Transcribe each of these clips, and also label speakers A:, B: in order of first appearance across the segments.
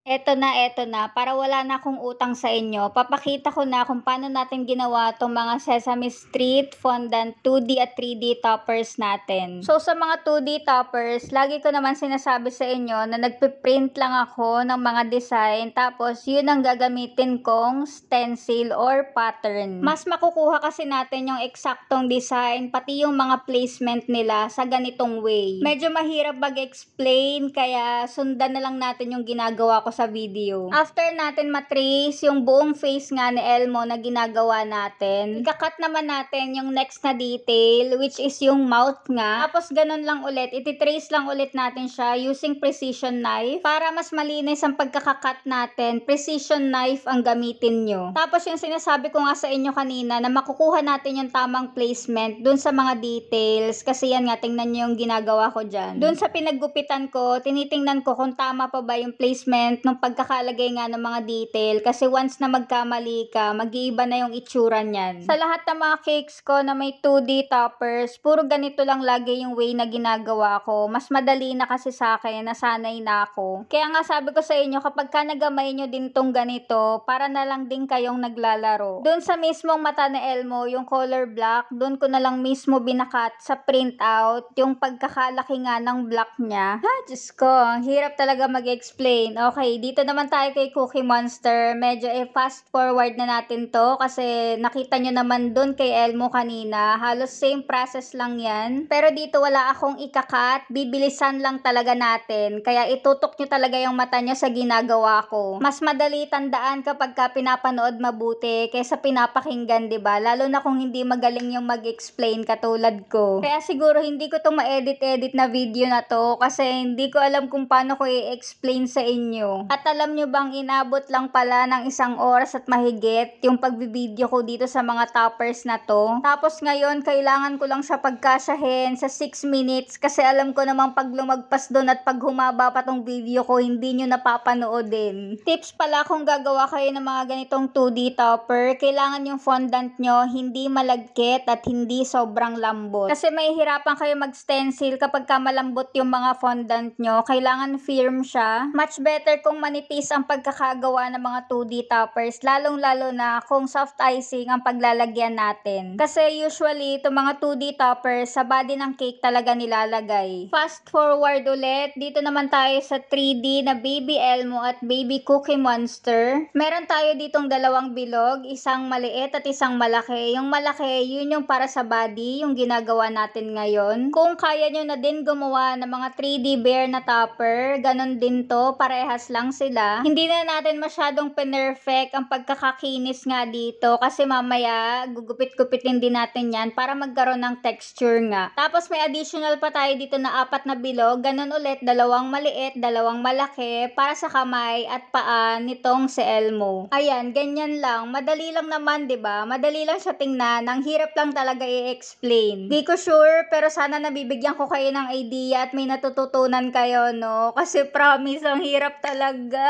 A: Eto na, para wala na akong utang sa inyo, papakita ko na kung paano natin ginawa tong mga Sesame Street fondant 2D at 3D toppers natin. So sa mga 2D toppers, lagi ko naman sinasabi sa inyo na nagpiprint lang ako ng mga design, tapos yun ang gagamitin kong stencil or pattern. Mas makukuha kasi natin yung eksaktong design, pati yung mga placement nila sa ganitong way. Medyo mahirap mag-explain, kaya sundan na lang natin yung ginagawa ko sa video. After natin matrace yung buong face nga ni Elmo na ginagawa natin, ikakat naman natin yung next na detail, which is yung mouth nga. Tapos ganun lang ulit, ititrace lang ulit natin siya using precision knife para mas malinis ang pagkakakat natin. Precision knife ang gamitin nyo. Tapos yung sinasabi ko nga sa inyo kanina na makukuha natin yung tamang placement dun sa mga details, kasi yan nga, tingnan nyo yung ginagawa ko dyan. Dun sa pinaggupitan ko, tinitingnan ko kung tama pa ba yung placement nung pagkakalagay nga ng mga detail, kasi once na magkamali ka, mag-iiba na yung itsura niyan. Sa lahat ng mga cakes ko na may 2D toppers, puro ganito lang lagi yung way na ginagawa ko. Mas madali na kasi sa akin, nasanay na ako. Kaya nga sabi ko sa inyo, kapag ka nagamay nyo din tong ganito, para na lang din kayong naglalaro. Doon sa mismong mata ni Elmo, yung color black, doon ko na lang mismo binakat sa printout, yung pagkakalaki nga ng black niya. Ha, Diyos ko, ang hirap talaga mag-explain. Okay, dito naman tayo kay Cookie Monster. Medyo fast forward na natin to kasi nakita nyo naman dun kay Elmo kanina. Halos same process lang yan. Pero dito wala akong ikakat. Bibilisan lang talaga natin. Kaya itutok nyo talaga yung mata nyo sa ginagawa ko. Mas madali tandaan kapag ka pinapanood mabuti kaysa pinapakinggan, diba? Lalo na kung hindi magaling yung mag-explain katulad ko. Kaya siguro hindi ko to ma-edit na video na to kasi hindi ko alam kung paano ko i-explain sa inyo. At alam nyo bang inabot lang pala ng 1 oras at mahigit yung pagbibideo ko dito sa mga toppers na to. Tapos ngayon, kailangan ko lang siya pagkasyahin sa 6 minutes kasi alam ko namang pag lumagpas doon at pag humaba pa tong video ko, hindi nyo napapanoodin. Tips pala kung gagawa kayo ng mga ganitong 2D topper, kailangan yung fondant nyo hindi malagkit at hindi sobrang lambot. Kasi may hirapan kayo mag-stencil kapag ka malambot yung mga fondant nyo. Kailangan firm siya. Much better kung manipis ang pagkakagawa ng mga 2D toppers, lalong-lalo na kung soft icing ang paglalagyan natin. Kasi usually, itong mga 2D toppers, sa body ng cake talaga nilalagay. Fast forward ulit, dito naman tayo sa 3D na Baby Elmo at Baby Cookie Monster. Meron tayo ditong dalawang bilog, isang maliit at isang malaki. Yung malaki, yun yung para sa body, yung ginagawa natin ngayon. Kung kaya nyo na din gumawa ng mga 3D bear na topper, ganun din to, parehas lang sila. Hindi na natin masyadong perfect ang pagkakakinis nga dito kasi mamaya gugupit-gupitin din natin yan para magkaroon ng texture nga. Tapos may additional pa tayo dito na 4 na bilog, ganun ulit, 2 maliit, 2 malaki para sa kamay at paa nitong si Elmo. Ayan, ganyan lang. Madali lang naman, 'di ba? Madali lang siya tingnan. Ang hirap lang talaga i-explain. Di ko sure, pero sana nabibigyan ko kayo ng idea at may natututunan kayo, no? Kasi promise, ang hirap talaga.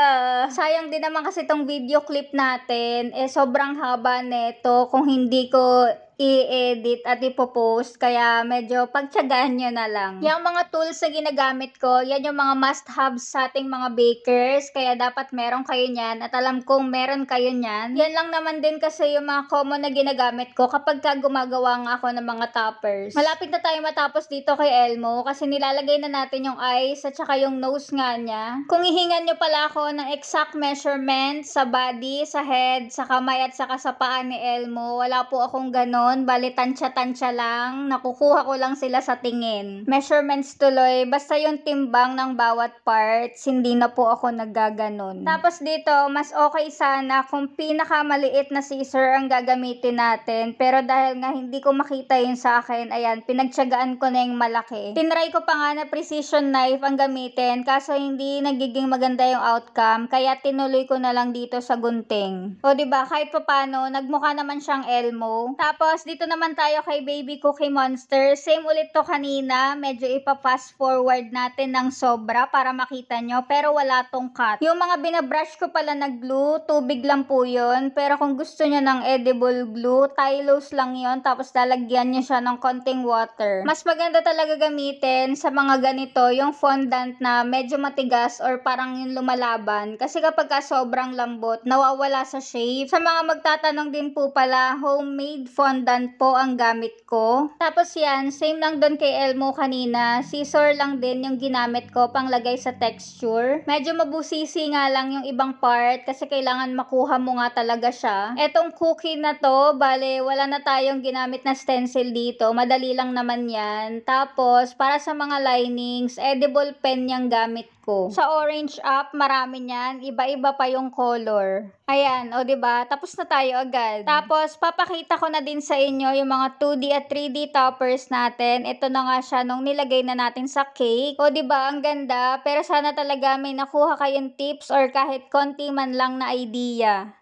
A: Sayang din naman kasi tong video clip natin, sobrang haba neto kung hindi ko i-edit at ipopost, kaya medyo pagtyagaan nyo na lang. Yung mga tools na ginagamit ko, yan yung mga must-haves sa ating mga bakers, kaya dapat meron kayo nyan, at alam kong meron kayo nyan. Yan lang naman din kasi yung mga common na ginagamit ko kapag ka gumagawa nga ako ng mga toppers. Malapit na tayo matapos dito kay Elmo, kasi nilalagay na natin yung eyes at saka yung nose nga niya. Kung hihingan nyo pala ako ng exact measurement sa body, sa head, sa kamay at saka sa paa ni Elmo, wala po akong ganon. Bali tansya-tansya lang, nakukuha ko lang sila sa tingin. Measurements tuloy, basta yung timbang ng bawat parts, hindi na po ako naggaganon. Tapos dito, mas okay sana kung pinakamaliit na scissor ang gagamitin natin, pero dahil nga hindi ko makita yun sa akin, ayan, pinagtyagaan ko na yung malaki. Tinry ko pa nga na precision knife ang gamitin, kaso hindi nagiging maganda yung outcome, kaya tinuloy ko na lang dito sa gunting. O diba, kahit pa paano, nagmukha naman siyang Elmo. Tapos Tapos dito naman tayo kay Baby Cookie Monster. Same ulit to kanina. Medyo ipa-fast forward natin ng sobra para makita nyo. Pero wala tong cut. Yung mga binabrush ko pala na glue, tubig lang po yun. Pero kung gusto nyo ng edible glue, Tylose lang yun. Tapos lalagyan nyo siya ng konting water. Mas maganda talaga gamitin sa mga ganito, yung fondant na medyo matigas or parang yung lumalaban. Kasi kapag sobrang lambot, nawawala sa shape. Sa mga magtatanong din po pala, homemade fondant po ang gamit ko. Tapos yan, same lang doon kay Elmo kanina. Scissor lang din yung ginamit ko panglagay sa texture. Medyo mabusisi nga lang yung ibang part kasi kailangan makuha mo nga talaga siya. Etong cookie na to, bale wala na tayong ginamit na stencil dito. Madali lang naman yan. Tapos, para sa mga linings, edible pen yung gamit ko. Sa orange app, marami niyan. Iba-iba pa yung color. Ayan, o diba? Tapos na tayo agad. Tapos, papakita ko na din sa inyo yung mga 2D at 3D toppers natin. Ito na nga siya nung nilagay na natin sa cake. O diba? Ang ganda. Pero sana talaga may nakuha kayong tips or kahit konti man lang na idea.